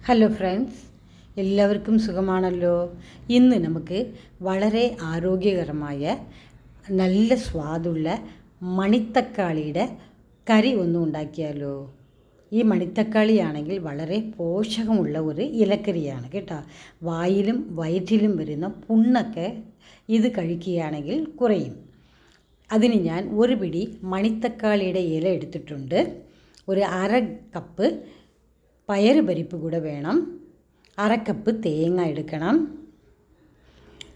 Hello friends, എല്ലാവർക്കും സുഖമാണല്ലോ. ഇന്ന് നമുക്ക് വളരെ ആരോഗ്യകരമായ നല്ല സ്വാദുള്ള മണിത്തക്കാളിയുടെ കറി ഒന്നും ഉണ്ടാക്കിയാലോ. ഈ മണിത്തക്കാളിയാണെങ്കിൽ വളരെ പോഷകമുള്ള ഒരു ഇലക്കറിയാണ് കേട്ടോ. വായിലും വയറ്റിലും വരുന്ന പുണ്ണൊക്കെ ഇത് കഴിക്കുകയാണെങ്കിൽ കുറയും. അതിന് ഞാൻ ഒരു പിടി മണിത്തക്കാളിയുടെ ഇല എടുത്തിട്ടുണ്ട്. ഒരു അര കപ്പ് പയറ് പരിപ്പ് കൂടെ വേണം. അര കപ്പ് തേങ്ങ എടുക്കണം.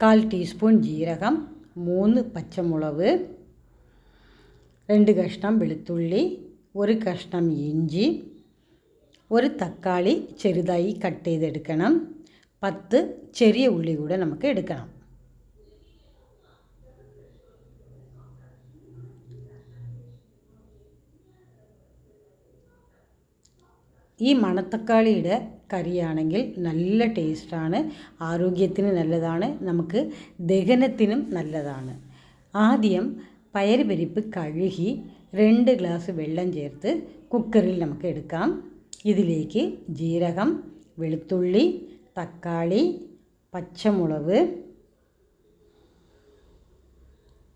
1/4 ടീസ്പൂൺ ജീരകം, 3 പച്ചമുളക്, 2 കഷ്ണം വെളുത്തുള്ളി, 1 കഷ്ണം ഇഞ്ചി, 1 തക്കാളി ചെറുതായി കട്ട് ചെയ്തെടുക്കണം. 10 ചെറിയ ഉള്ളി കൂടെ നമുക്ക് എടുക്കണം. ഈ മണത്തക്കാളിയുടെ കറിയാണെങ്കിൽ നല്ല ടേസ്റ്റാണ്, ആരോഗ്യത്തിന് നല്ലതാണ്, നമുക്ക് ദഹനത്തിനും നല്ലതാണ്. ആദ്യം പയറ് പരിപ്പ് കഴുകി 2 ഗ്ലാസ് വെള്ളം ചേർത്ത് കുക്കറിൽ നമുക്ക് എടുക്കാം. ഇതിലേക്ക് ജീരകം, വെളുത്തുള്ളി, തക്കാളി, പച്ചമുളക്,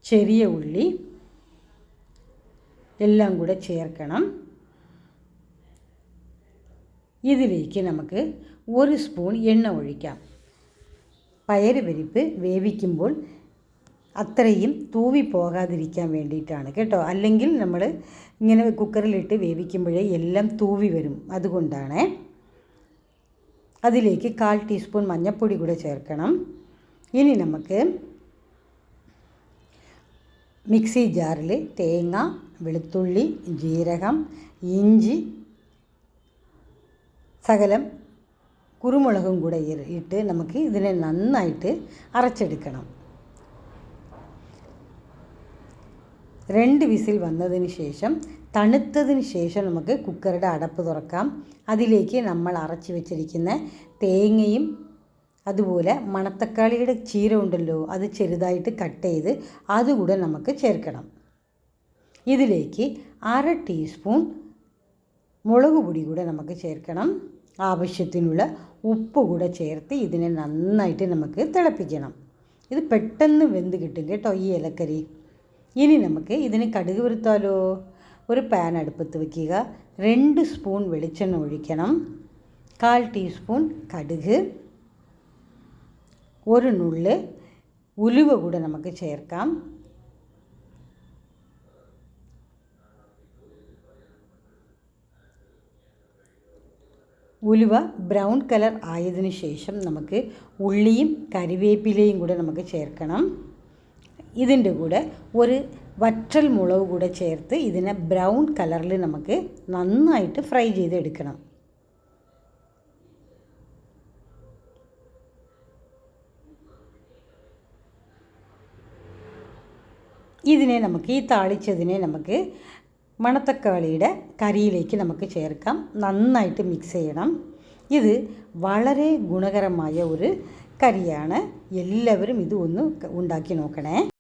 ചെറിയ ഉള്ളി എല്ലാം കൂടെ ചേർക്കണം. ഇതിലേക്ക് നമുക്ക് 1 സ്പൂൺ എണ്ണ ഒഴിക്കാം. പയറ് പരിപ്പ് വേവിക്കുമ്പോൾ അത്രയും തൂവി പോകാതിരിക്കാൻ വേണ്ടിയിട്ടാണ് കേട്ടോ. അല്ലെങ്കിൽ നമ്മൾ ഇങ്ങനെ കുക്കറിലിട്ട് വേവിക്കുമ്പോഴേ എല്ലാം തൂവി വരും, അതുകൊണ്ടാണ്. അതിലേക്ക് 1/4 ടീസ്പൂൺ മഞ്ഞൾപ്പൊടി കൂടെ ചേർക്കണം. ഇനി നമുക്ക് മിക്സി ജാറിൽ തേങ്ങ, വെളുത്തുള്ളി, ജീരകം, ഇഞ്ചി, ശകലം കുരുമുളകും കൂടെ ഇട്ട് നമുക്ക് ഇതിനെ നന്നായിട്ട് അരച്ചെടുക്കണം. 2 വിസിൽ വന്നതിന് ശേഷം തണുത്തതിന് ശേഷം നമുക്ക് കുക്കറുടെ അടപ്പ് തുറക്കാം. അതിലേക്ക് നമ്മൾ അരച്ച് വെച്ചിരിക്കുന്ന തേങ്ങയും അതുപോലെ മണത്തക്കാളിയുടെ ചീര ഉണ്ടല്ലോ, അത് ചെറുതായിട്ട് കട്ട് ചെയ്ത് അതുകൂടെ നമുക്ക് ചേർക്കണം. ഇതിലേക്ക് 1/2 ടീസ്പൂൺ മുളക് പൊടി കൂടെ നമുക്ക് ചേർക്കണം. ആവശ്യത്തിനുള്ള ഉപ്പ് കൂടെ ചേർത്ത് ഇതിനെ നന്നായിട്ട് നമുക്ക് തിളപ്പിക്കണം. ഇത് പെട്ടെന്ന് വെന്ത് കിട്ടും കേട്ടോ ഈ ഇലക്കറി. ഇനി നമുക്ക് ഇതിന് കടുക് വറുത്താലോ. ഒരു പാൻ അടുപ്പത്ത് വയ്ക്കുക. 2 സ്പൂൺ വെളിച്ചെണ്ണ ഒഴിക്കണം. 1/4 ടീസ്പൂൺ കടുക്, 1 നുള്ള് ഉലുവ കൂടെ നമുക്ക് ചേർക്കാം. ഉലുവ ബ്രൗൺ കളർ ആയതിനു ശേഷം നമുക്ക് ഉള്ളിയും കറിവേപ്പിലയും കൂടെ നമുക്ക് ചേർക്കണം. ഇതിൻ്റെ കൂടെ ഒരു വറ്റൽ മുളക് കൂടെ ചേർത്ത് ഇതിനെ ബ്രൗൺ കളറിൽ നമുക്ക് നന്നായിട്ട് ഫ്രൈ ചെയ്തെടുക്കണം. ഇതിനെ നമുക്ക് ഈ താളിച്ചതിനെ നമുക്ക് മണത്തക്കാളിയുടെ കറിയിലേക്ക് നമുക്ക് ചേർക്കാം. നന്നായിട്ട് മിക്സ് ചെയ്യണം. ഇത് വളരെ ഗുണകരമായ ഒരു കറിയാണ്. എല്ലാവരും ഇത് ഒന്ന് ഉണ്ടാക്കി നോക്കണേ.